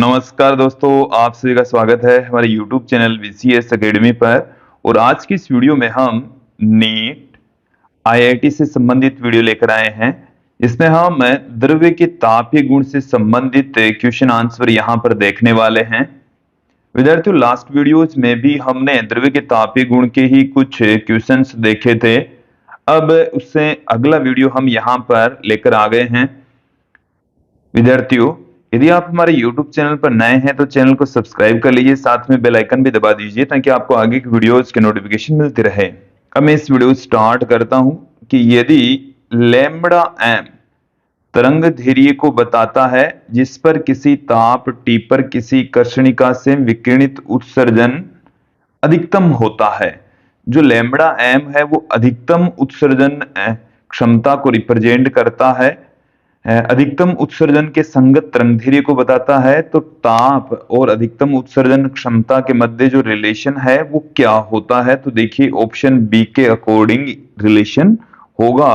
नमस्कार दोस्तों, आप सभी का स्वागत है हमारे YouTube चैनल VCS एकेडमी पर। और आज की इस वीडियो में हम नीट IIT से संबंधित वीडियो लेकर आए हैं। इसमें हम द्रव्य के तापीय गुण से संबंधित क्वेश्चन आंसर यहाँ पर देखने वाले हैं। विद्यार्थियों, लास्ट वीडियोज में भी हमने द्रव्य के तापीय गुण के ही कुछ क्वेश्चंस देखे थे। अब उससे अगला वीडियो हम यहाँ पर लेकर आ गए हैं। विद्यार्थियों, यदि आप हमारे YouTube चैनल पर नए हैं तो चैनल को सब्सक्राइब कर लीजिए, साथ में बेल आइकन भी दबा दीजिए ताकि आपको आगे की वीडियोस के नोटिफिकेशन मिलते रहे। अब मैं इस वीडियो स्टार्ट करता हूं कि यदि लैम्ब्डा एम तरंग दैर्ध्य को बताता है जिस पर किसी ताप T पर किसी कर्षणिका से विकिरणित उत्सर्जन अधिकतम होता है। जो लैम्ब्डा एम है वो अधिकतम उत्सर्जन क्षमता को रिप्रेजेंट करता है, अधिकतम उत्सर्जन के संगत तरंगदैर्घ्य को बताता है। तो ताप और अधिकतम उत्सर्जन क्षमता के मध्य जो रिलेशन है वो क्या होता है? तो देखिए ऑप्शन बी के अकॉर्डिंग रिलेशन होगा।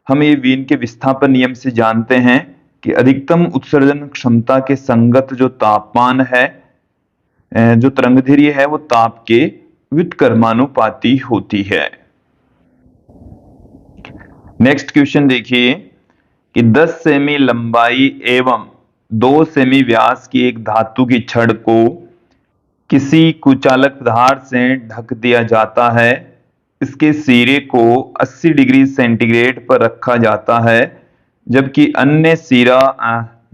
हम ये वीन के विस्थापन नियम से जानते हैं कि अधिकतम उत्सर्जन क्षमता के संगत जो तापमान है, जो तरंगदैर्घ्य है, वो ताप के व्युत्क्रमानुपाती होती है। नेक्स्ट क्वेश्चन देखिए कि 10 सेमी लंबाई एवं 2 सेमी व्यास की एक धातु की छड़ को किसी कुचालक पदार्थ से ढक दिया जाता है। इसके सिरे को 80 डिग्री सेंटीग्रेड पर रखा जाता है जबकि अन्य सिरा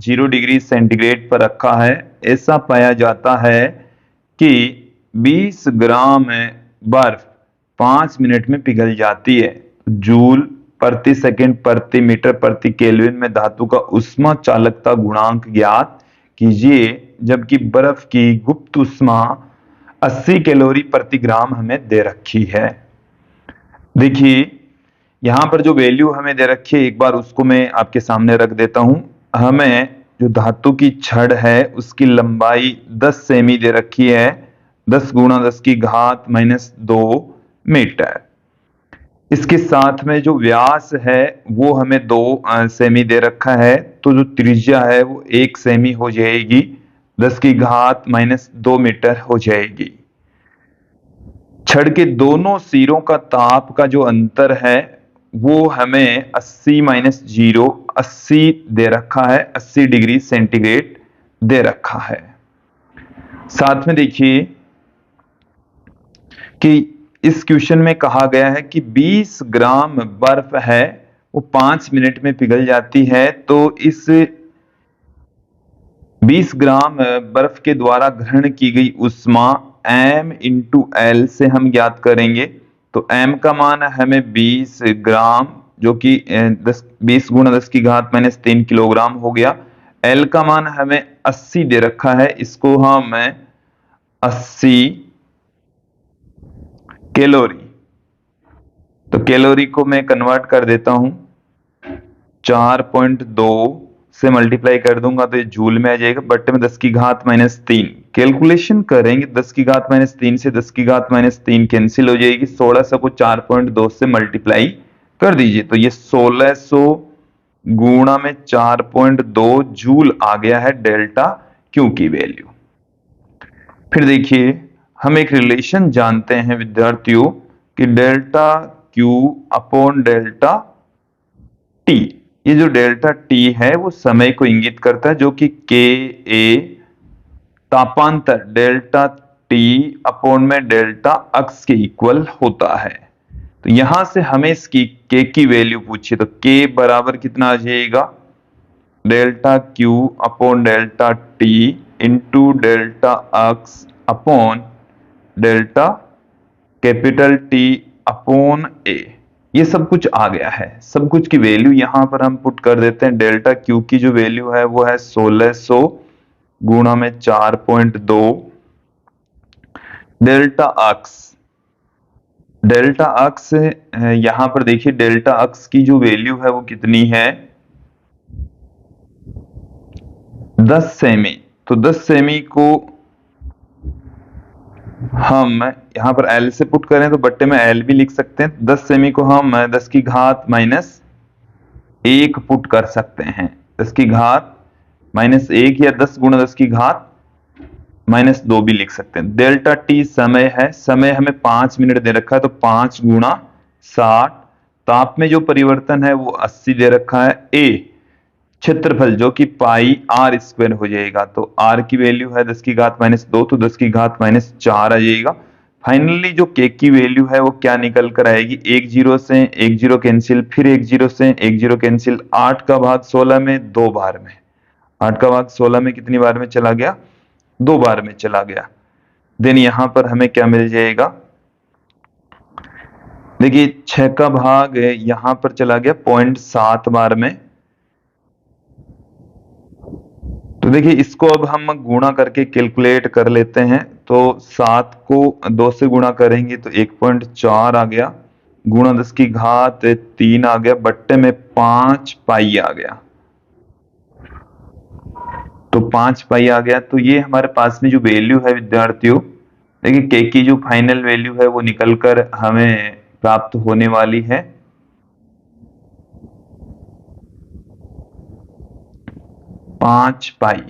0 डिग्री सेंटीग्रेड पर रखा है। ऐसा पाया जाता है कि 20 ग्राम बर्फ 5 मिनट में पिघल जाती है। जूल प्रति सेकंड प्रति मीटर प्रति केल्विन में धातु का उष्मा चालकता गुणांक ज्ञात कीजिए, जबकि बर्फ की गुप्त उष्मा 80 कैलोरी प्रति ग्राम हमें दे रखी है। देखिए यहां पर जो वैल्यू हमें दे रखी है, एक बार उसको मैं आपके सामने रख देता हूं। हमें जो धातु की छड़ है उसकी लंबाई 10 सेमी दे रखी है, 10 गुणा 10 की घात -2 मीटर। इसके साथ में जो व्यास है वो हमें 2 सेमी दे रखा है, तो जो त्रिज्या है वो 1 सेमी हो जाएगी, 10 की घात -2 मीटर हो जाएगी। छड़ के दोनों सिरों का ताप का जो अंतर है वो हमें 80 - 0 80 दे रखा है, 80 डिग्री सेंटीग्रेड दे रखा है। साथ में देखिए कि इस क्वेश्चन में कहा गया है कि 20 ग्राम बर्फ है वो 5 मिनट में पिघल जाती है। तो इस 20 ग्राम बर्फ के द्वारा ग्रहण की गई उष्मा m × L से हम ज्ञात करेंगे। तो m का मान हमें 20 ग्राम जो कि 20 गुणा 10 की घात -3 किलोग्राम हो गया। L का मान हमें 80 दे रखा है, इसको हम 80 कैलोरी, तो कैलोरी को मैं कन्वर्ट कर देता हूं, 4.2 से मल्टीप्लाई कर दूंगा तो ये जूल में आ जाएगा, बट्टे में 10 की घात -3। कैलकुलेशन करेंगे 10 की घात -3 से 10 की घात -3 कैंसिल हो जाएगी, 1600 को 4.2 से मल्टीप्लाई कर दीजिए तो ये 1600 गुणा में 4.2 जूल आ गया है डेल्टा क्यू की वैल्यू। फिर देखिए हम एक रिलेशन जानते हैं विद्यार्थियों कि delta Q upon delta T. ये जो डेल्टा टी है वो समय को इंगित करता है, जो कि के ए तापांतर डेल्टा टी अपॉन में डेल्टा अक्स के इक्वल होता है। तो यहां से हमें इसकी के की वैल्यू पूछिए तो के बराबर कितना आ जाएगा, delta Q upon delta T into delta x upon delta capital T upon A. ये सब कुछ आ गया है, सब कुछ की वैल्यू यहां पर हम पुट कर देते हैं। डेल्टा क्यू की जो वैल्यू है वो है 1600 गुणा में 4.2। डेल्टा अक्स यहां पर देखिए डेल्टा अक्स की जो वैल्यू है वो कितनी है, 10 सेमी। तो 10 सेमी को हम यहां पर L से पुट करें तो बट्टे में L भी लिख सकते हैं। 10 सेमी को हम 10 की घात -1 पुट कर सकते हैं, 10 की घात -1 या 10 गुणा 10 की घात -2 भी लिख सकते हैं। डेल्टा टी समय है, समय हमें 5 मिनट दे रखा है तो 5 गुणा 60। ताप में जो परिवर्तन है वो 80 दे रखा है। ए क्षेत्रफल जो कि पाई आर स्क्वायर हो जाएगा, तो आर की वैल्यू है 10 की घात -2, तो 10 की घात -4 आ जाएगा। फाइनली जो के की वैल्यू है वो क्या निकल कर आएगी, एक जीरो से एक जीरो कैंसिल, फिर एक जीरो से एक जीरो कैंसिल, 8 का भाग 16 में 2 बार में, 8 का भाग 16 में कितनी बार में चला गया, 2 बार में चला गया। देन यहां पर हमें क्या मिल जाएगा, देखिए 6 का भाग यहां पर चला गया 0.7 बार में। तो देखिए इसको अब हम गुणा करके कैलकुलेट कर लेते हैं। तो 7 को 2 से गुणा करेंगे तो 1.4 आ गया, गुणा 10 की घात 3 आ गया, बट्टे में 5 पाई आ गया। तो 5 पाई आ गया। तो ये हमारे पास में जो वैल्यू है विद्यार्थियों, देखिए के की जो फाइनल वैल्यू है वो निकलकर हमें प्राप्त होने वाली है 5 पाई।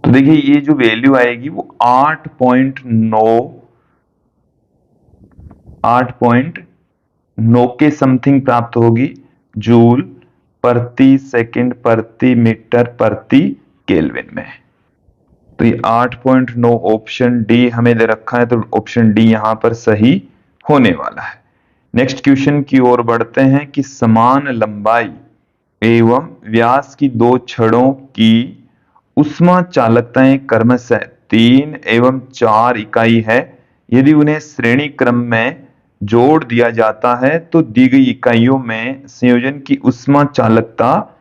तो देखिए ये जो वैल्यू आएगी वो 8.9 के समथिंग प्राप्त होगी, जूल प्रति सेकंड प्रति मीटर प्रति केल्विन में। तो ये 8.9 ऑप्शन डी हमें दे रखा है, तो ऑप्शन डी यहां पर सही होने वाला है। नेक्स्ट क्वेश्चन की ओर बढ़ते हैं कि समान लंबाई एवं व्यास की दो छड़ों की उष्मा चालकताएं क्रमशः 3 एवं 4 इकाई है। यदि उन्हें श्रेणी क्रम में जोड़ दिया जाता है तो दी गई इकाइयों में संयोजन की उष्मा चालकता,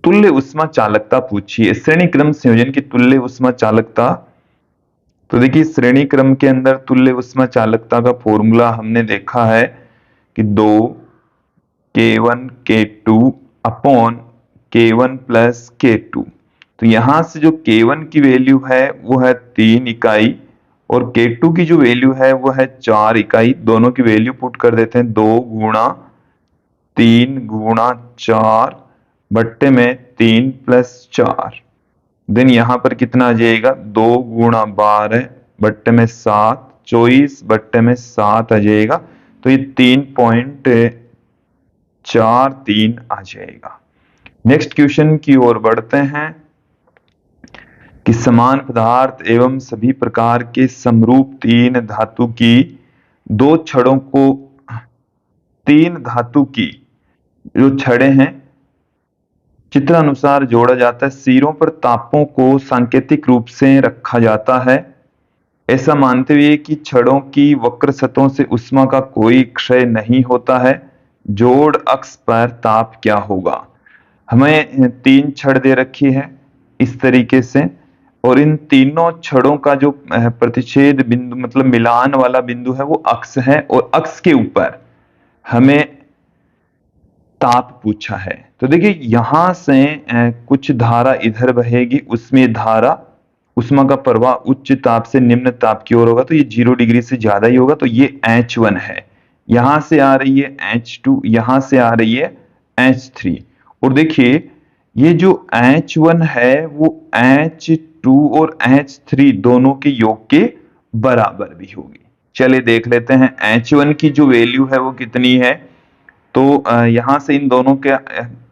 तुल्य उष्मा चालकता पूछिए। श्रेणी क्रम संयोजन की तुल्य उष्मा चालकता, तो देखिए श्रेणी क्रम के अंदर तुल्य उष्मा चालकता का फॉर्मूला हमने देखा है कि 2 K1 K2 upon K1 plus K2। तो यहां से जो K1 की वैल्यू है वो है 3 इकाई और K2 की जो वैल्यू है वो है 4 इकाई। दोनों की वैल्यू पुट कर देते हैं, 2 गुणा 3 गुणा 4 बट्टे में 3 प्लस 4। देन यहां पर कितना आ जाएगा, 2 गुणा 12 बट्टे में 7, 24 बट्टे में 7 आ जाएगा। तो ये 3.43 आ जाएगा। नेक्स्ट क्वेश्चन की ओर बढ़ते हैं कि समान पदार्थ एवं सभी प्रकार के समरूप तीन धातु की दो छड़ों को, तीन धातु की जो छड़ें हैं चित्रानुसार जोड़ा जाता है। सिरों पर तापों को सांकेतिक रूप से रखा जाता है, ऐसा मानते हुए कि छड़ों की वक्र सतहों से उष्मा का कोई क्षय नहीं होता है। जोड़ अक्ष पर ताप क्या होगा। हमें 3 छड़ दे रखी है इस तरीके से, और इन तीनों छड़ों का जो प्रतिच्छेद बिंदु मतलब मिलान वाला बिंदु है वो अक्ष है, और अक्ष के ऊपर हमें ताप पूछा है। तो देखिए यहां से कुछ धारा इधर बहेगी, उसमें धारा उष्मा का प्रवाह उच्च ताप से निम्न ताप की ओर होगा, तो ये 0 डिग्री से ज्यादा ही होगा। तो ये H1 है, यहां से आ रही है H2, यहां से आ रही है H3। और देखिए ये जो H1 है वो H2 और H3 दोनों के योग के बराबर भी होगी। चलिए देख लेते हैं H1 की जो वैल्यू है वो कितनी है। तो यहां से इन दोनों के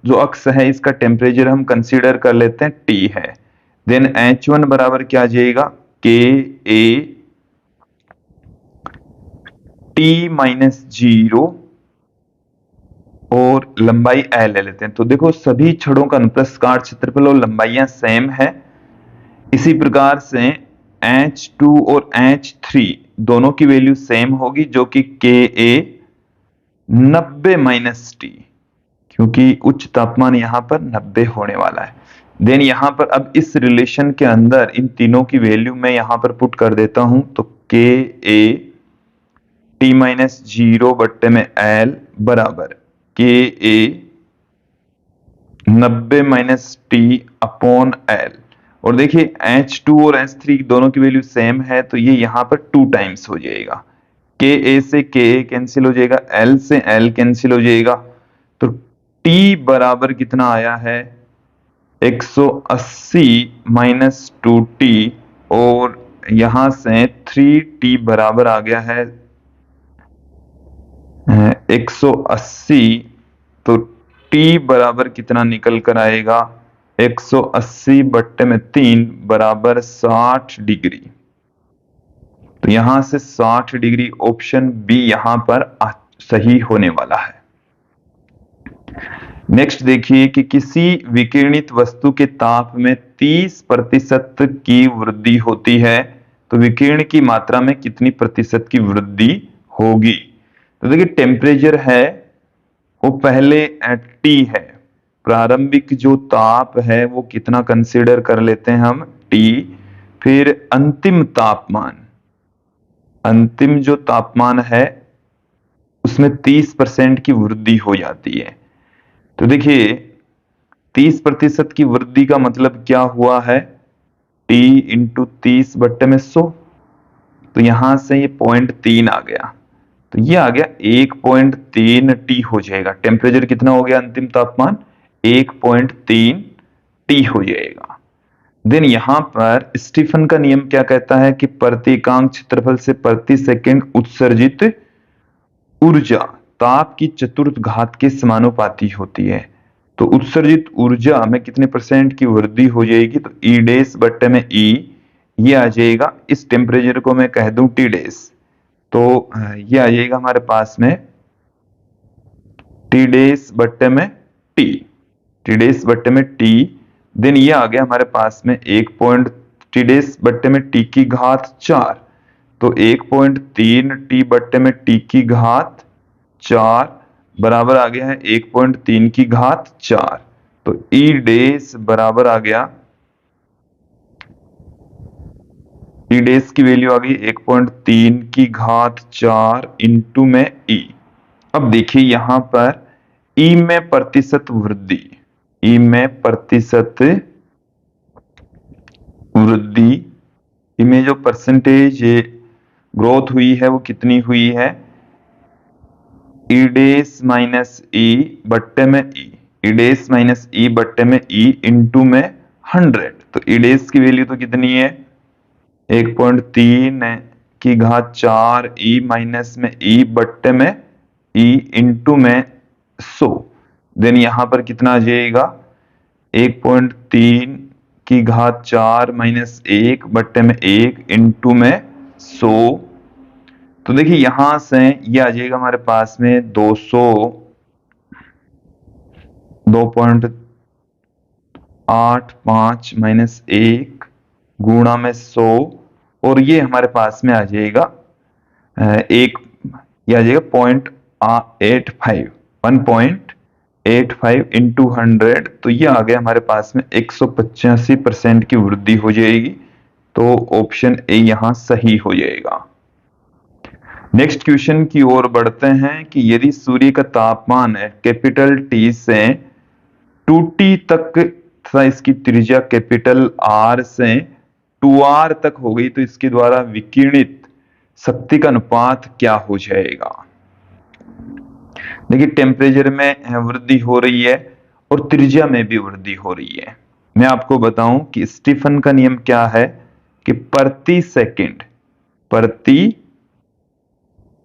जो अक्ष है इसका टेम्परेचर हम कंसीडर कर लेते हैं T है। देन H1 बराबर क्या आ जाएगा, के ए टी माइनस 0 और लंबाई L ले लेते हैं। तो देखो सभी छड़ों का अनुप्रस्थ काट क्षेत्रफल और लंबाइयां सेम है। इसी प्रकार से H2 और H3 दोनों की वैल्यू सेम होगी, जो कि के ए 90 माइनस टी, क्योंकि उच्च तापमान यहां पर 90 होने वाला है। देन यहां पर अब इस रिलेशन के अंदर इन तीनों की वैल्यू मैं यहां पर पुट कर देता हूं, तो के ए टी माइनस 0 बट्टे में एल बराबर के ए 90 माइनस टी अपॉन एल। और देखिए H2 और H3 दोनों की वैल्यू सेम है, तो ये यहां पर 2 टाइम्स हो जाएगा। के ए से के ए कैंसिल हो जाएगा, एल से एल कैंसिल हो जाएगा, तो टी बराबर कितना आया है 180 माइनस 2t, और यहां से 3t बराबर आ गया है 180। तो t बराबर कितना निकल कर आएगा 180 बट्टे में 3 बराबर 60 डिग्री। तो यहां से 60 डिग्री ऑप्शन बी यहां पर सही होने वाला है। नेक्स्ट देखिए कि किसी विकिरणित वस्तु के ताप में 30% की वृद्धि होती है तो विकिरण की मात्रा में कितनी प्रतिशत की वृद्धि होगी। तो देखिए टेम्परेचर है वो पहले टी है, प्रारंभिक जो ताप है वो कितना कंसीडर कर लेते हैं हम टी, फिर अंतिम तापमान, अंतिम जो तापमान है उसमें 30% की वृद्धि हो जाती है। तो देखिए 30% की वृद्धि का मतलब क्या हुआ है T इंटू 30 बट्टे में 100। तो यहां से ये 0.3 आ गया, तो ये आ गया 1.3 T हो जाएगा। टेम्परेचर कितना हो गया अंतिम तापमान 1.3 T हो जाएगा। देन यहां पर स्टीफन का नियम क्या कहता है कि प्रति एकांक क्षेत्रफल से प्रति सेकंड उत्सर्जित ऊर्जा ताप की चतुर्थ घात के समानुपाती होती है। तो उत्सर्जित ऊर्जा में कितने परसेंट की वृद्धि हो जाएगी, तो ई डैश बट्टे में ई, ये आ जाएगा, इस टेम्परेचर को मैं कह दूं टी डैश, तो ये आ जाएगा हमारे पास में टी डैश बट्टे में टी, टी डैश बट्टे में टी। देन ये आ गया हमारे पास में टी डैश बट्टे में टी की घात 4, तो 1.3 टी बट्टे में टी की घात 4 बराबर आ गया है 1.3 की घात 4। तो ई डैश बराबर आ गया, ई डैश की वैल्यू आ गई 1.3 की घात 4 इंटू में ई। अब देखिए यहां पर ई में प्रतिशत वृद्धि, ई में प्रतिशत वृद्धि, ई में जो परसेंटेज ग्रोथ हुई है वो कितनी हुई है ई डैश माइनस ई बट्टे में ई, ई डैश माइनस ई बट्टे में ई इंटू में 100। तो ई डैश की वैल्यू तो कितनी है 1.3 की घात 4 ई माइनस में ई बट्टे में ई इंटू में 100। देन यहां पर कितना आ जाएगा 1.3 की घात 4 माइनस 1 बट्टे में 1 इंटू में 100। तो देखिए यहां से ये आ जाएगा हमारे पास में 2.85 माइनस 1 गुणा में 100, और ये हमारे पास में आ जाएगा एक, ये आ जाएगा 0.85, 1.85 इंटू 100, तो ये आ गया हमारे पास में 185% की वृद्धि हो जाएगी। तो ऑप्शन ए यहां सही हो जाएगा। नेक्स्ट क्वेश्चन की ओर बढ़ते हैं कि यदि सूर्य का तापमान है कैपिटल टी से 2t तक तथा इसकी त्रिज्या कैपिटल आर से 2r तक हो गई तो इसके द्वारा विकिरणित शक्ति का अनुपात क्या हो जाएगा। देखिए टेम्परेचर में वृद्धि हो रही है और त्रिज्या में भी वृद्धि हो रही है। मैं आपको बताऊं कि स्टीफन का नियम क्या है कि प्रति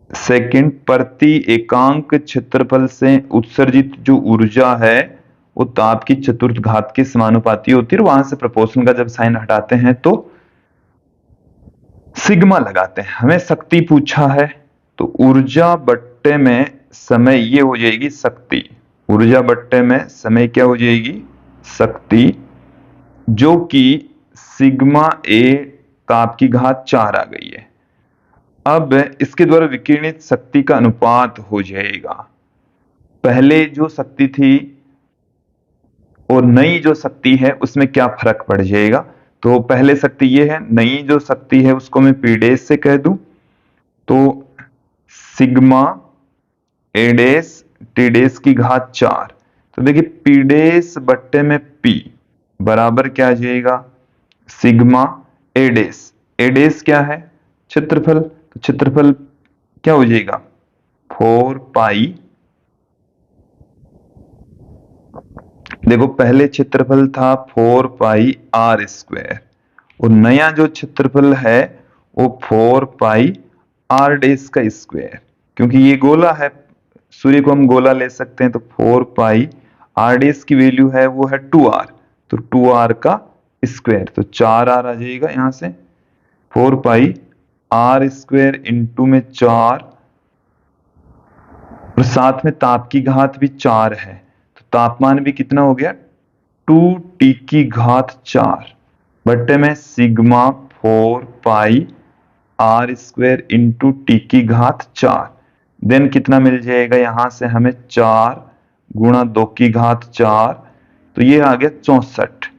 सेकंड प्रति एकांक क्षेत्रफल से उत्सर्जित जो ऊर्जा है वो ताप की चतुर्थ घात के समानुपाती होती है। वहां से प्रोपोर्शन का जब साइन हटाते हैं तो सिग्मा लगाते हैं। हमें शक्ति पूछा है तो ऊर्जा बट्टे में समय ये हो जाएगी शक्ति, ऊर्जा बट्टे में समय क्या हो जाएगी शक्ति, जो कि सिग्मा ए ताप की घात 4 आ गई है। अब इसके द्वारा विकिरणित शक्ति का अनुपात हो जाएगा, पहले जो शक्ति थी और नई जो शक्ति है उसमें क्या फर्क पड़ जाएगा। तो पहले शक्ति ये है, नई जो शक्ति है उसको मैं पी डैश से कह दूं, तो सिग्मा ए डैश टी डैश की घात 4। तो देखिए पी डैश बट्टे में पी बराबर क्या आ जाएगा सिग्मा ए डैश, ए डैश क्या है क्षेत्रफल, तो क्षेत्रफल क्या हो जाएगा 4 पाई देखो पहले क्षेत्रफल था 4πr² और नया जो क्षेत्रफल है वो 4πr² क्योंकि ये गोला है, सूर्य को हम गोला ले सकते हैं, तो 4πr की वैल्यू है वो है 2r, तो 2r का स्क्वायर, तो 4r आ जाएगा यहां से। 4πr² इंटू में 4 और साथ में ताप की घात भी 4 है, तो तापमान भी कितना हो गया 2T⁴ बट्टे में sigma 4πr² into T⁴ then कितना मिल जाएगा यहां से हमें 4 गुणा 2⁴, तो ये आ गया 64।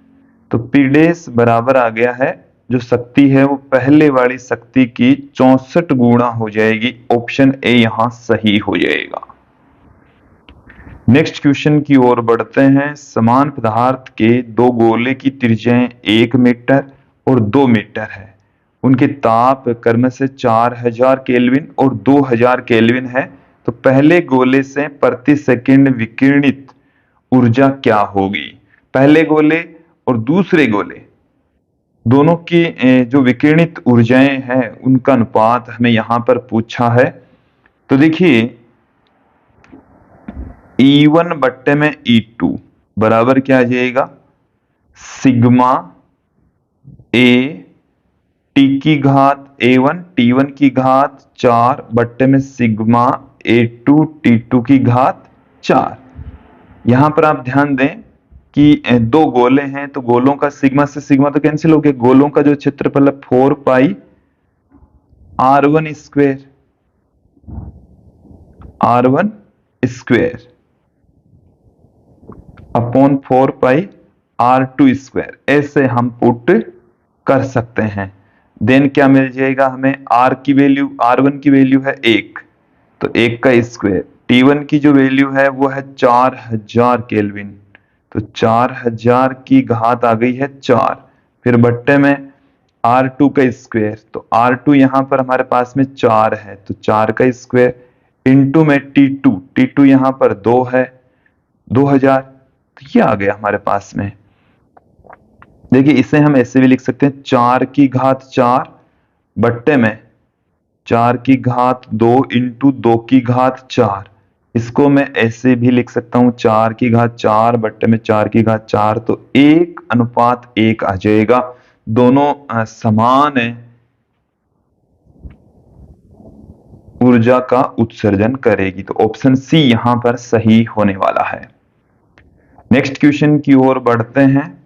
तो P' बराबर आ गया है, जो शक्ति है वो पहले वाली शक्ति की 64 गुणा हो जाएगी। ऑप्शन ए यहां सही हो जाएगा। नेक्स्ट क्वेश्चन की ओर बढ़ते हैं। समान पदार्थ के दो गोले की त्रिज्याएं 1 मीटर और 2 मीटर है, उनके ताप क्रमशः 4000 केल्विन और 2000 केल्विन है, तो पहले गोले से प्रति सेकंड विकिरणित ऊर्जा क्या होगी। पहले गोले और दूसरे गोले दोनों की जो विकिरणित ऊर्जाएं हैं उनका अनुपात हमें यहां पर पूछा है। तो देखिए E1 बट्टे में E2 बराबर क्या आ जाएगा, सिग्मा ए A1 T1 4 बट्टे में सिग्मा A2 T2 4। यहां पर आप ध्यान दें कि दो गोले हैं, तो गोलों का सिग्मा से सिग्मा तो कैंसिल हो गया, गोलों का जो क्षेत्रफल है 4πr1² अपॉन 4πr2², ऐसे हम पुट कर सकते हैं। देन क्या मिल जाएगा हमें, R1 की वैल्यू है 1, तो 1 का स्क्वायर, T1 की जो वैल्यू है वो है 4000 केल्विन, तो 4000 की घात आ गई है 4, फिर बट्टे में R2 का स्क्वायर, तो R2 यहां पर हमारे पास में 4 है, तो 4 का स्क्वायर इंटू में T2 यहां पर 2 है, 2000, तो ये आ गया हमारे पास में। देखिए इसे हम ऐसे भी लिख सकते हैं 4 बट्टे में 4 इंटू 2 इसको मैं ऐसे भी लिख सकता हूं 4 बट्टे में 4, तो 1:1 आ जाएगा। दोनों समान ऊर्जा का उत्सर्जन करेगी, तो ऑप्शन सी यहां पर सही होने वाला है। नेक्स्ट क्वेश्चन की ओर बढ़ते हैं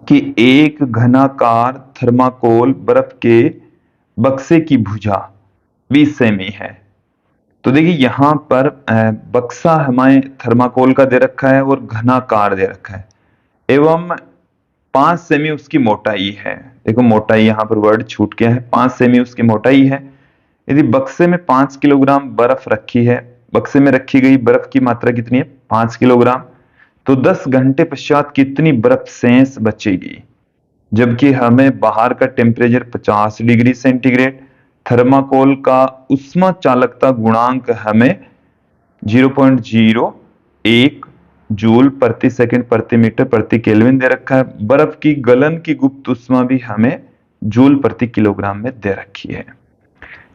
कि एक घनाकार थर्माकोल बर्फ के बक्से की भुजा 20 सेमी है। तो देखिए यहां पर बक्सा हमें थर्माकोल का दे रखा है और घनाकार दे रखा है एवं 5 सेमी उसकी मोटाई है। देखो मोटाई यहां पर वर्ड छूट गया है, 5 सेमी उसकी मोटाई है। यदि बक्से में 5 किलोग्राम बर्फ रखी है, बक्से में रखी गई बर्फ की मात्रा कितनी है 5 किलोग्राम, तो 10 घंटे पश्चात कितनी बर्फ शेष बचेगी, जबकि हमें बाहर का टेम्परेचर 50 डिग्री सेंटीग्रेड, थर्माकोल का उष्मा चालकता गुणांक हमें 0.01 जूल प्रति सेकंड प्रति मीटर प्रति केल्विन दे रखा है। बर्फ की गलन की गुप्त उष्मा भी हमें जूल प्रति किलोग्राम में दे रखी है।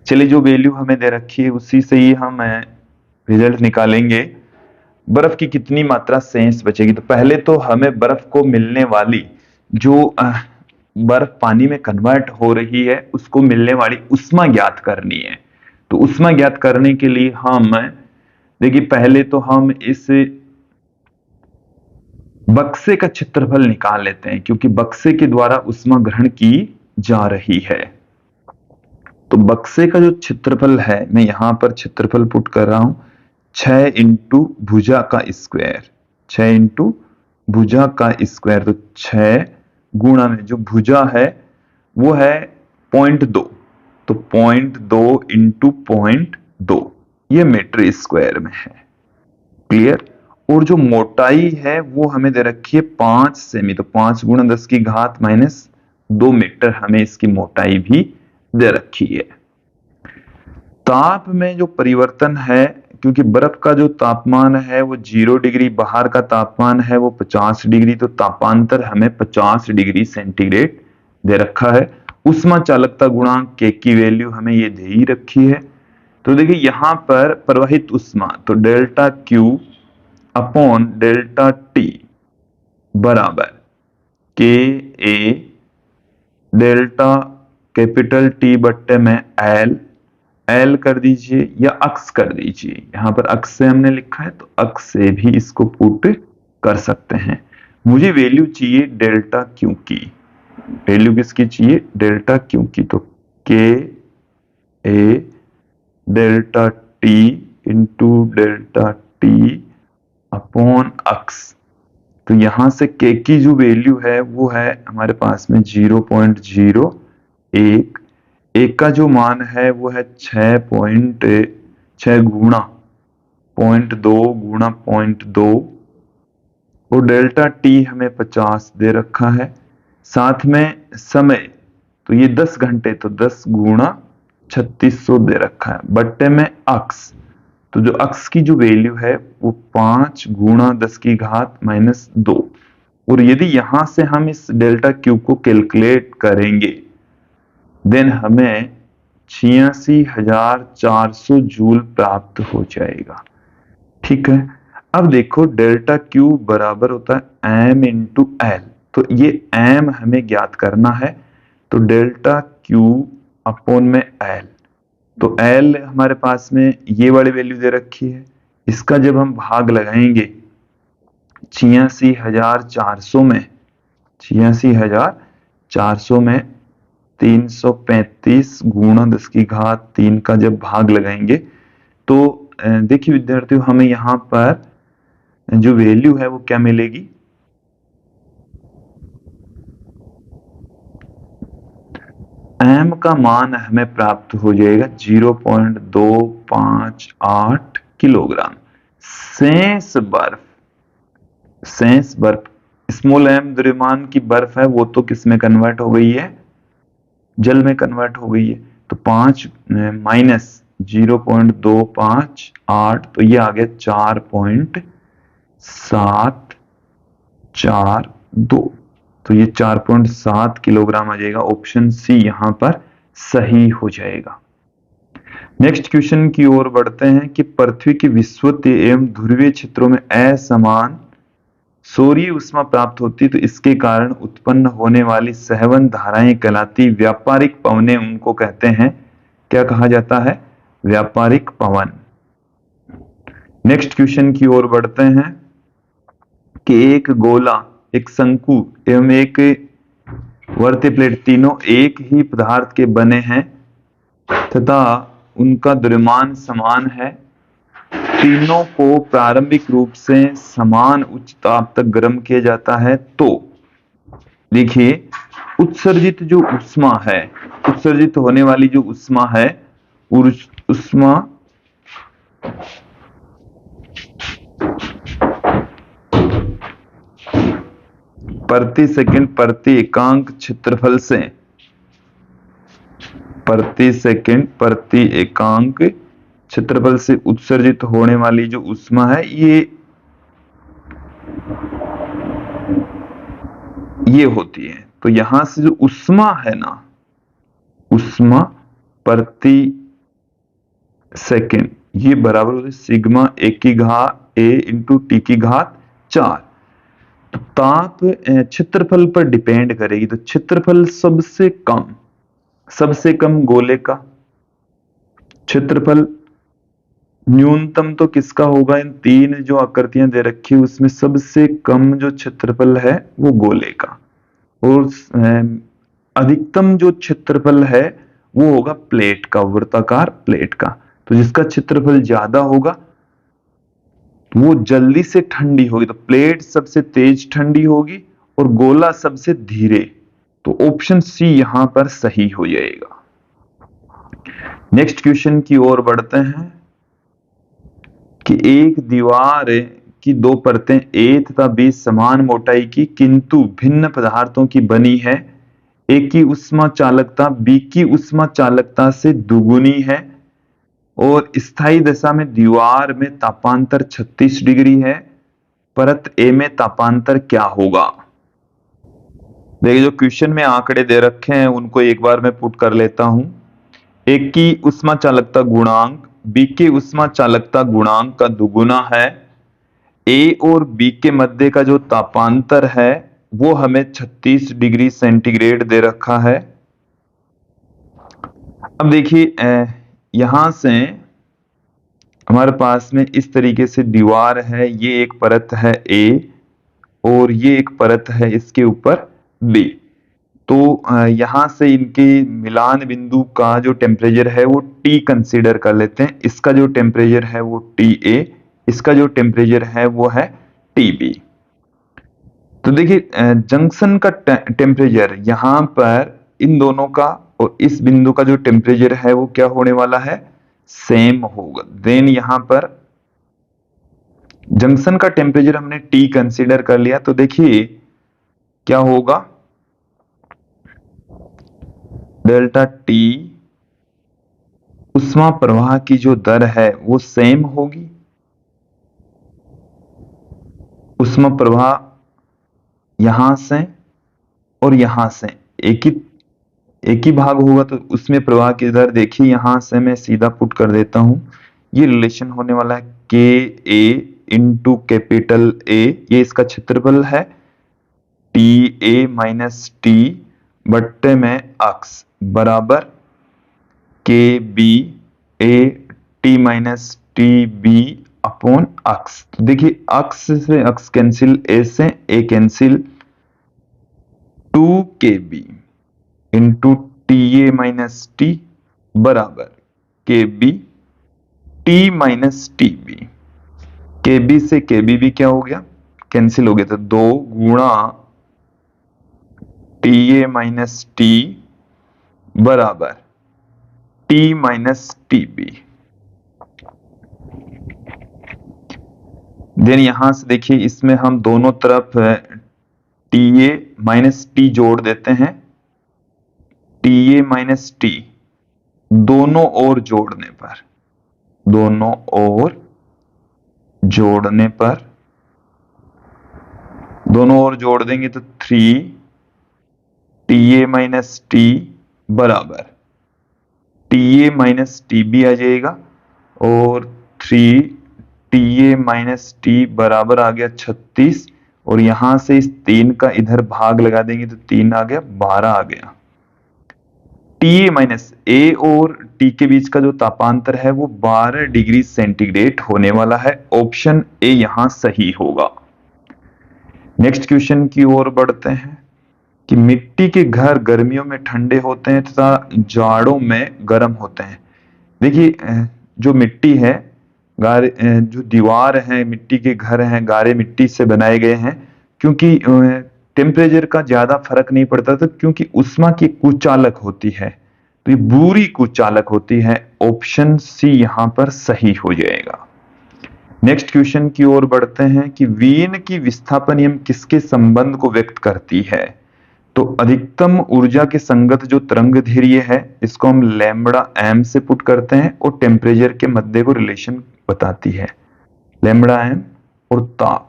चलिए जो वैल्यू हमें दे रखी है उसी से ही हम रिजल्ट निकालेंगे। बर्फ की कितनी मात्रा शेष बचेगी, तो पहले तो हमें बर्फ को मिलने वाली जो बर्फ पानी में कन्वर्ट हो रही है उसको मिलने वाली उष्मा ज्ञात करनी है। तो उष्मा ज्ञात करने के लिए हम देखिए पहले तो हम इस बक्से का क्षेत्रफल निकाल लेते हैं, क्योंकि बक्से के द्वारा उष्मा ग्रहण की जा रही है। तो बक्से का जो क्षेत्रफल है, मैं यहां पर क्षेत्रफल पुट कर रहा हूं 6 इंटू भुजा का स्क्वायर, 6 इंटू भुजा का स्क्वायर, तो 6 गुणा में जो भुजा है वो है 0.2, तो 0.2 इंटू 0.2 ये मीटर स्क्वायर में है। क्लियर। और जो मोटाई है वो हमें दे रखी है 5 सेमी, तो 5 गुणा 10 की घात -2 मीटर हमें इसकी मोटाई भी दे रखी है। ताप में जो परिवर्तन है क्योंकि बर्फ का जो तापमान है वो 0 डिग्री, बाहर का तापमान है वो 50 डिग्री, तो तापांतर हमें 50 डिग्री सेंटीग्रेड दे रखा है। उष्मा चालकता गुणांक के की वैल्यू हमें ये दे ही रखी है। तो देखिए यहां पर प्रवाहित उष्मा, तो delta Q upon delta T बराबर के ए डेल्टा कैपिटल टी बट्टे में एल, एल कर दीजिए या अक्स कर दीजिए। यहां पर अक्स से हमने लिखा है तो अक्स से भी इसको पुट कर सकते हैं। मुझे वैल्यू चाहिए डेल्टा क्यू की। वैल्यू किसकी चाहिए? डेल्टा क्यू की। तो K A delta T into delta T upon x. तो यहां से के की जो वैल्यू है वो है हमारे पास में 0.01, एक का जो मान है वो है 6.6 गुणा 0.2 गुणा 0.2, और डेल्टा टी हमें 50 दे रखा है। साथ में समय, तो ये 10 घंटे, तो 10 गुणा 3600 दे रखा है, बट्टे में अक्स, तो जो अक्स की जो वैल्यू है वो 5 गुणा 10 की घात माइनस 2। और यदि यहां से हम इस डेल्टा क्यू को कैलकुलेट करेंगे देन हमें 86,400 जूल प्राप्त हो जाएगा। ठीक है, अब देखो डेल्टा क्यू बराबर होता है एम इंटू एल, तो ये एम हमें ज्ञात करना है, तो डेल्टा क्यू अपॉन में एल, तो एल हमारे पास में ये वाली वैल्यू दे रखी है। इसका जब हम भाग लगाएंगे 86,400 में, 86,400 में 335 गुणा 10 की घात 3 का जब भाग लगाएंगे तो देखिए विद्यार्थियों हमें यहां पर जो वैल्यू है वो क्या मिलेगी? एम का मान हमें प्राप्त हो जाएगा 0.258 किलोग्राम। शेष बर्फ स्मॉल एम द्रव्यमान की बर्फ है वो तो किस में कन्वर्ट हो गई है? जल में कन्वर्ट हो गई है। तो 5 माइनस 0.258, तो ये आ गया 4.742, तो ये 4.7 किलोग्राम आ जाएगा। ऑप्शन सी यहां पर सही हो जाएगा। नेक्स्ट क्वेश्चन की ओर बढ़ते हैं कि पृथ्वी के विषुवतीय एवं ध्रुवीय क्षेत्रों में असमान सौरीय ऊष्मा प्राप्त होती, तो इसके कारण उत्पन्न होने वाली सहवन धाराएं कहलाती व्यापारिक पवनें, उनको कहते हैं, क्या कहा जाता है? व्यापारिक पवन। नेक्स्ट क्वेश्चन की ओर बढ़ते हैं कि एक गोला, एक शंकु एवं एक वर्त्य प्लेट तीनों एक ही पदार्थ के बने हैं तथा उनका द्रव्यमान समान है। तीनों को प्रारंभिक रूप से समान उच्च ताप तक गर्म किया जाता है। तो देखिए उत्सर्जित जो ऊष्मा है, उत्सर्जित होने वाली जो ऊष्मा है, ऊष्मा प्रति सेकंड प्रति एकांक क्षेत्रफल से, प्रति सेकंड प्रति एकांक क्षेत्रफल से उत्सर्जित होने वाली जो ऊष्मा है ये होती है। तो यहां से जो ऊष्मा है ना, ऊष्मा प्रति सेकंड, ये बराबर होता है सिग्मा ए की घात ए इंटू टी की घात 4। तो ताप क्षेत्रफल पर डिपेंड करेगी, तो क्षेत्रफल सबसे कम गोले का क्षेत्रफल न्यूनतम तो किसका होगा? इन तीन जो आकृतियां दे रखी है उसमें सबसे कम जो क्षेत्रफल है वो गोले का, और अधिकतम जो क्षेत्रफल है वो होगा प्लेट का, वृत्ताकार प्लेट का। तो जिसका क्षेत्रफल ज्यादा होगा वो जल्दी से ठंडी होगी, तो प्लेट सबसे तेज ठंडी होगी और गोला सबसे धीरे। तो ऑप्शन सी यहां पर सही हो जाएगा। नेक्स्ट क्वेश्चन की ओर बढ़ते हैं कि एक दीवार की दो परतें ए तथा बी समान मोटाई की किंतु भिन्न पदार्थों की बनी है। ए की उष्मा चालकता बी की उष्मा चालकता से दुगुनी है। और स्थायी दशा में दीवार में तापांतर 36 डिग्री है, परत ए में तापांतर क्या होगा? देखिए जो क्वेश्चन में आंकड़े दे रखे हैं उनको एक बार मैं पुट कर लेता हूं। एक की उष्मा चालकता गुणांक बी के उष्मा चालकता गुणांक का दुगुना है। ए और बी के मध्य का जो तापांतर है वो हमें 36 डिग्री सेंटीग्रेड दे रखा है। अब देखिए यहां से हमारे पास में इस तरीके से दीवार है, ये एक परत है ए और ये एक परत है इसके ऊपर बी। तो यहां से इनके मिलान बिंदु का जो टेम्परेचर है वो T कंसीडर कर लेते हैं। इसका जो टेम्परेचर है वो TA, इसका जो टेम्परेचर है वो है TB। तो देखिए जंक्शन का टेम्परेचर यहां पर इन दोनों का और इस बिंदु का जो टेम्परेचर है वो क्या होने वाला है? सेम होगा। देन यहां पर जंक्शन का टेम्परेचर हमने T कंसीडर कर लिया, तो देखिए क्या होगा, डेल्टा T उष्मा प्रवाह की जो दर है वो सेम होगी। उष्मा प्रवाह यहां से और यहां से एक ही भाग होगा, तो उसमें प्रवाह की दर देखिए यहां से मैं सीधा पुट कर देता हूं। ये रिलेशन होने वाला है के ए इंटू कैपिटल ए, ये इसका क्षेत्रफल है, टी ए माइनस टी बट्टे में अक्स बराबर K B A T minus T B upon x. तो देखिए अक्स से अक्स कैंसिल, ए से A cancel, 2kb into T A minus T बराबर K B T minus T B. K B से K B भी क्या हो गया? कैंसिल हो गया, तो 2 गुणा टी ए माइनस टी बराबर T minus T B. Then यहां से देखिए इसमें हम दोनों तरफ टी ए माइनस टी जोड़ देते हैं। टी ए माइनस टी दोनों ओर जोड़ने पर दोनों ओर जोड़ देंगे तो 3 टी ए माइनस टी बराबर T A minus T B आ जाएगा, और 3 टी ए माइनस टी बराबर आ गया 36, और यहां से इस 3 का इधर भाग लगा देंगे तो 3 आ गया, 12 आ गया। टी ए माइनस ए और टी के बीच का जो तापांतर है वो 12 डिग्री सेंटीग्रेड होने वाला है। ऑप्शन ए यहां सही होगा। नेक्स्ट क्वेश्चन की ओर बढ़ते हैं कि मिट्टी के घर गर्मियों में ठंडे होते हैं तथा जाड़ों में गर्म होते हैं। देखिए जो मिट्टी है, जो दीवार है, मिट्टी के घर हैं, गारे मिट्टी से बनाए गए हैं, क्योंकि टेम्परेचर का ज्यादा फर्क नहीं पड़ता था, क्योंकि उष्मा की कुचालक होती है, तो ये बुरी कुचालक होती है। ऑप्शन सी यहां पर सही हो जाएगा। नेक्स्ट क्वेश्चन की ओर बढ़ते हैं कि वीन की विस्थापन नियम किसके संबंध को व्यक्त करती है? तो अधिकतम ऊर्जा के संगत जो तरंग दैर्घ्य है इसको हम लैम्बडा एम से पुट करते हैं, और टेम्परेचर के मध्य को रिलेशन बताती है। लैम्बडा एम और ताप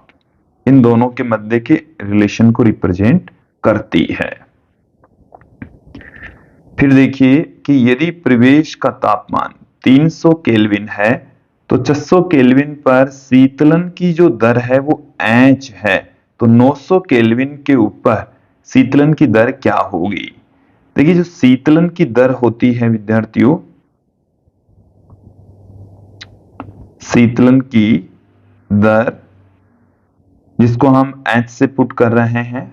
इन दोनों के मध्य के रिलेशन को रिप्रेजेंट करती है। फिर देखिए कि यदि प्रवेश का तापमान 300 केल्विन है तो 600 केल्विन पर शीतलन की जो दर है वो एच है, तो 900 केल्विन के ऊपर शीतलन की दर क्या होगी? देखिए जो शीतलन की दर होती है विद्यार्थियों, शीतलन की दर जिसको हम एच से पुट कर रहे हैं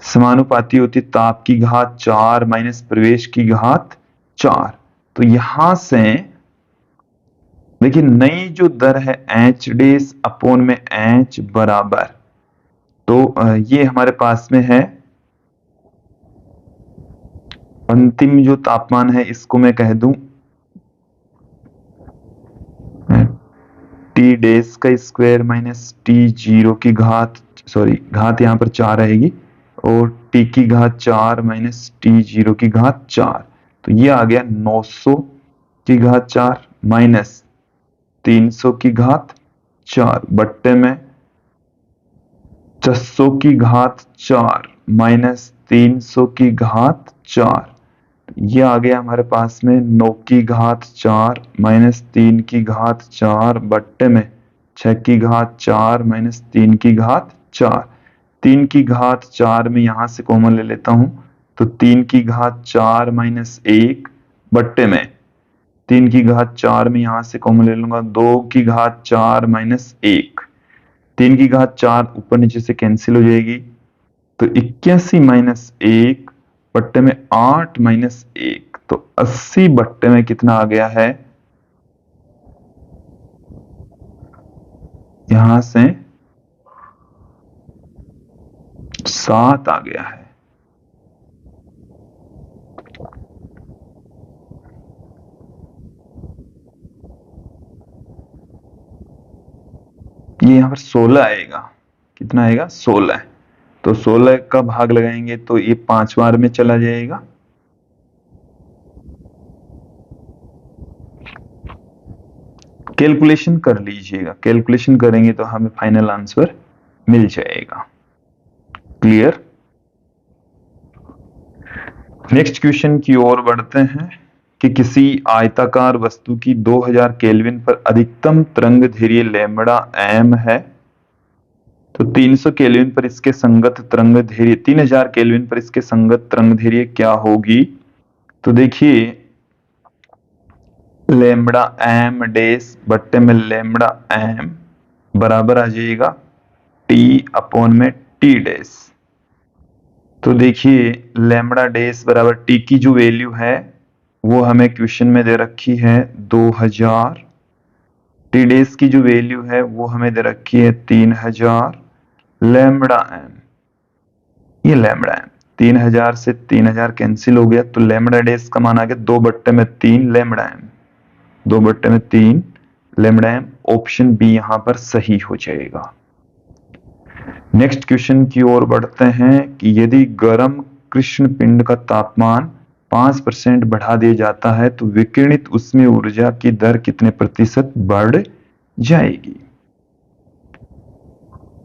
समानुपाती होती ताप की घात 4 माइनस प्रवेश की घात 4। तो यहां से देखिए नई जो दर है एच डेस अपॉन में एच बराबर, तो ये हमारे पास में है अंतिम जो तापमान है, इसको मैं कह दूं टी डेस का स्क्वायर माइनस टी जीरो की घात, सॉरी घात यहां पर 4 रहेगी, और टी की घात 4 माइनस टी जीरो की घात 4, तो ये आ गया 900 की घात 4 माइनस 300 की घात 4 बट्टे में 600 की घात 4 माइनस 300 की घात 4। ये आ गया हमारे पास में 9 की घात 4 माइनस 3 की घात 4 बट्टे में 6 की घात 4 माइनस 3 की घात 4। 3 की घात 4 में यहां से कॉमन ले लेता हूं तो 3 की घात 4 माइनस 1 बट्टे में 3 की घात 4 में यहां से कॉमन ले लूंगा 2 की घात 4 माइनस 1। 3 की घात 4 ऊपर नीचे से कैंसिल हो जाएगी तो 81 माइनस 1 बट्टे में 8 माइनस 1 तो 80 बट्टे में कितना आ गया है, यहां से 7 आ गया है। ये यहां पर 16 आएगा, कितना आएगा 16। तो 16 का भाग लगाएंगे तो ये 5 बार में चला जाएगा। कैलकुलेशन कर लीजिएगा, कैलकुलेशन करेंगे तो हमें फाइनल आंसर मिल जाएगा। क्लियर। नेक्स्ट क्वेश्चन की ओर बढ़ते हैं कि किसी आयताकार वस्तु की 2000 केल्विन पर अधिकतम तरंग दैर्घ्य लैम्ब्डा एम है तो 300 केल्विन पर इसके संगत तरंग दैर्घ्य 3000 केल्विन पर इसके संगत तरंग दैर्घ्य क्या होगी। तो देखिए लैम्ब्डा एम डैश बट्टे में लैम्ब्डा एम बराबर आ जाएगा टी अपॉन में टी डैश। तो देखिए लैम्ब्डा डैश बराबर टी की जो वैल्यू है वो हमें क्वेश्चन में दे रखी है 2000, टी डैश की जो वैल्यू है वो हमें दे रखी है 3000, लैम्ब्डा एम, ये लैम्ब्डा एम 3000 से 3000 कैंसिल हो गया तो लैम्ब्डा डैश का मान आ गया 2/3 lambda M, 2/3 lambda M. Option B यहां पर सही हो जाएगा। नेक्स्ट क्वेश्चन की ओर बढ़ते हैं कि यदि गर्म कृष्ण पिंड का तापमान 5% बढ़ा दिया जाता है तो विकिरणित उष्मीय ऊर्जा की दर कितने प्रतिशत बढ़ जाएगी।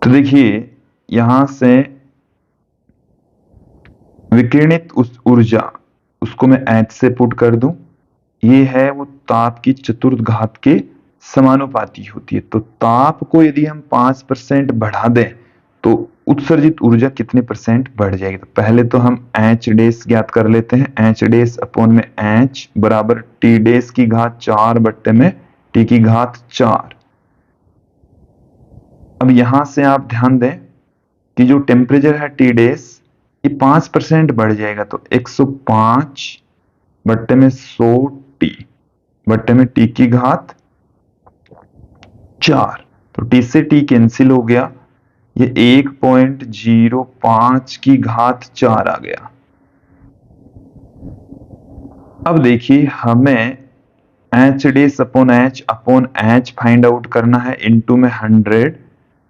तो देखिए यहां से विकिरणित उस ऊर्जा उसको मैं एच से पुट कर दूं, ये है वो ताप की चतुर्थ घात के समानुपाती होती है। तो ताप को यदि हम 5% बढ़ा दें तो उत्सर्जित ऊर्जा कितने परसेंट बढ़ जाएगी। तो पहले तो हम एच डैश ज्ञात कर लेते हैं, एच डैश अपॉन में एच बराबर टी डैश की घात 4 बट्टे में टी की घात 4। अब यहां से आप ध्यान दें कि जो टेम्परेचर है टी डैश ये 5% बढ़ जाएगा तो 105 बट्टे में 100 टी बट्टे में टी की घात 4। तो टी से टी कैंसिल हो गया, ये 1.05 की घात 4 आ गया। अब देखिए हमें H dash upon H find out करना है इनटू में 100,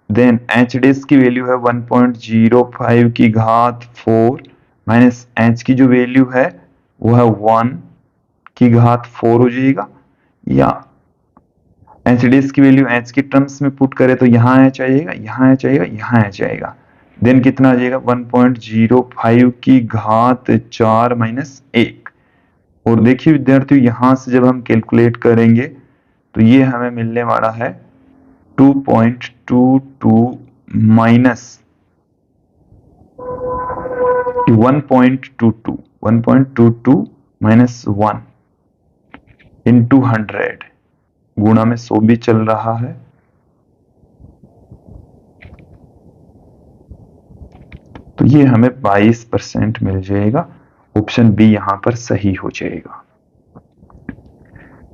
देन एच डैश की वैल्यू है 1.05 की घात 4 माइनस एच की जो वैल्यू है वो है 1 की घात 4 हो जाएगा, या एच डैश की वैल्यू एच की टर्म्स में पुट करें तो यहाँ एच आएगा, यहाँ एच आएगा, यहाँ एच आएगा, देन कितना आ जाएगा 1.05 की घात 4 माइनस 1। और देखिए विद्यार्थियों यहां से जब हम कैलकुलेट करेंगे तो ये हमें मिलने वाला है 2.22 माइनस 1.22 माइनस 1 इंटू 100 गुणा में 100 भी चल रहा है। तो ये हमें 22% मिल जाएगा। ऑप्शन बी यहां पर सही हो जाएगा।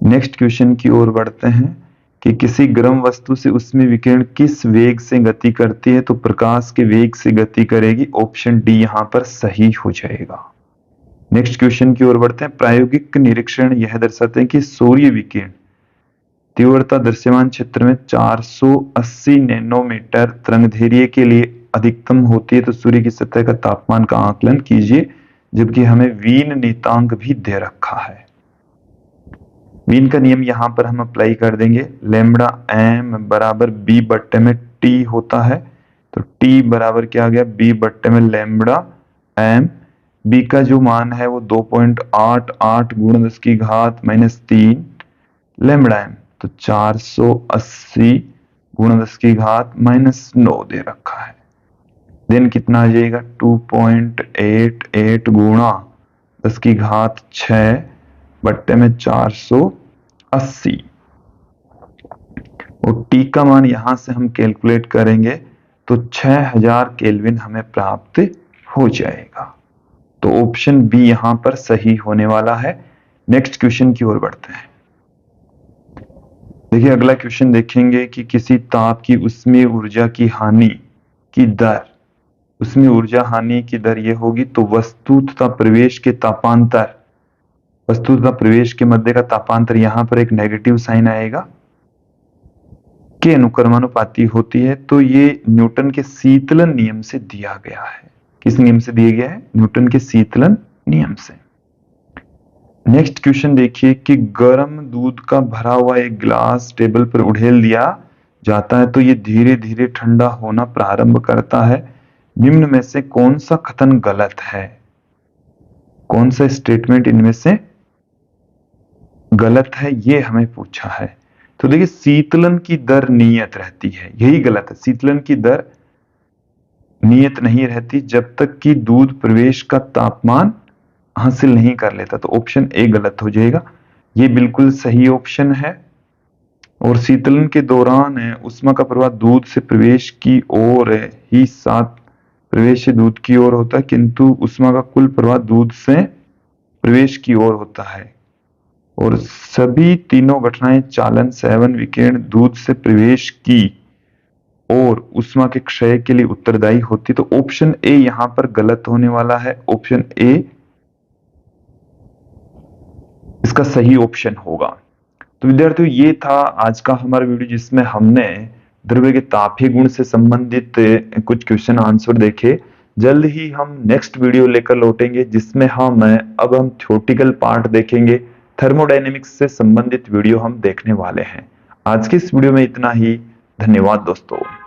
नेक्स्ट क्वेश्चन की ओर बढ़ते हैं कि किसी गर्म वस्तु से उसमें विकिरण किस वेग से गति करती है तो प्रकाश के वेग से गति करेगी। ऑप्शन डी यहां पर सही हो जाएगा। नेक्स्ट क्वेश्चन की ओर बढ़ते हैं। प्रायोगिक निरीक्षण यह दर्शाते हैं कि सूर्य विकिरण तीव्रता दृश्यमान क्षेत्र में 480 नैनोमीटर तरंगदैर्घ्य के लिए अधिकतम होती है तो सूर्य की सतह का तापमान का आकलन कीजिए, जबकि हमें वीन नियतांक भी दे रखा है। वीन का नियम यहां पर हम अप्लाई कर देंगे। लैम्बडा एम बराबर बी बट्टे में टी होता है, तो टी बराबर क्या आ गया, बी बट्टे में लैम्बडा एम। बी का जो मान है वो 2.88 गुण 10 की घात -3 लैम्बडा एम, तो 480 गुण 10 की घात -9 दे रखा है। देन कितना आ जाएगा, 2.88 गुणा 10 की घात 6 बट्टे में 480, और टी का मान यहां से हम कैलकुलेट करेंगे तो 6000 केल्विन हमें प्राप्त हो जाएगा। तो ऑप्शन बी यहां पर सही होने वाला है। नेक्स्ट क्वेश्चन की ओर बढ़ते हैं। देखिए अगला क्वेश्चन देखेंगे कि किसी ताप की उष्मीय ऊर्जा की हानि की दर, उसमें ऊर्जा हानि की दर ये होगी, तो वस्तु तथा प्रवेश के तापांतर, वस्तु तथा प्रवेश के मध्य का तापांतर, यहां पर एक नेगेटिव साइन आएगा, के अनुक्रमानुपाती होती है। तो ये न्यूटन के शीतलन नियम से दिया गया है। किस नियम से दिया गया है, न्यूटन के शीतलन नियम से। नेक्स्ट क्वेश्चन देखिए कि गर्म दूध का भरा हुआ एक गिलास टेबल पर उड़ेल दिया जाता है, तो ये धीरे धीरे ठंडा होना प्रारंभ करता है। निम्न में से कौन सा कथन गलत है, कौन सा स्टेटमेंट इनमें से गलत है, ये हमें पूछा है। तो देखिए शीतलन की दर नियत रहती है, यही गलत है। शीतलन की दर नियत नहीं रहती जब तक कि दूध प्रवेश का तापमान हासिल नहीं कर लेता, तो ऑप्शन ए गलत हो जाएगा। ये बिल्कुल सही ऑप्शन है। और शीतलन के दौरान उष्मा का प्रवाह दूध से प्रवेश की ओर ही साथ प्रवेश से दूध की ओर होता है, किंतु उष्मा का कुल प्रवाह दूध से प्रवेश की ओर होता है। और सभी तीनों घटनाएं चालन, सेवन, विकिरण दूध से प्रवेश की और उष्मा के क्षय के लिए उत्तरदायी होती, तो ऑप्शन ए यहां पर गलत होने वाला है। ऑप्शन ए इसका सही ऑप्शन होगा। तो विद्यार्थियों ये था आज का हमारा वीडियो, जिसमें हमने द्रव्य के तापीय गुण से संबंधित कुछ क्वेश्चन आंसर देखे। जल्द ही हम नेक्स्ट वीडियो लेकर लौटेंगे, जिसमें हम थ्योरेटिकल पार्ट देखेंगे, थर्मोडायनेमिक्स से संबंधित वीडियो हम देखने वाले हैं। आज के इस वीडियो में इतना ही। धन्यवाद दोस्तों।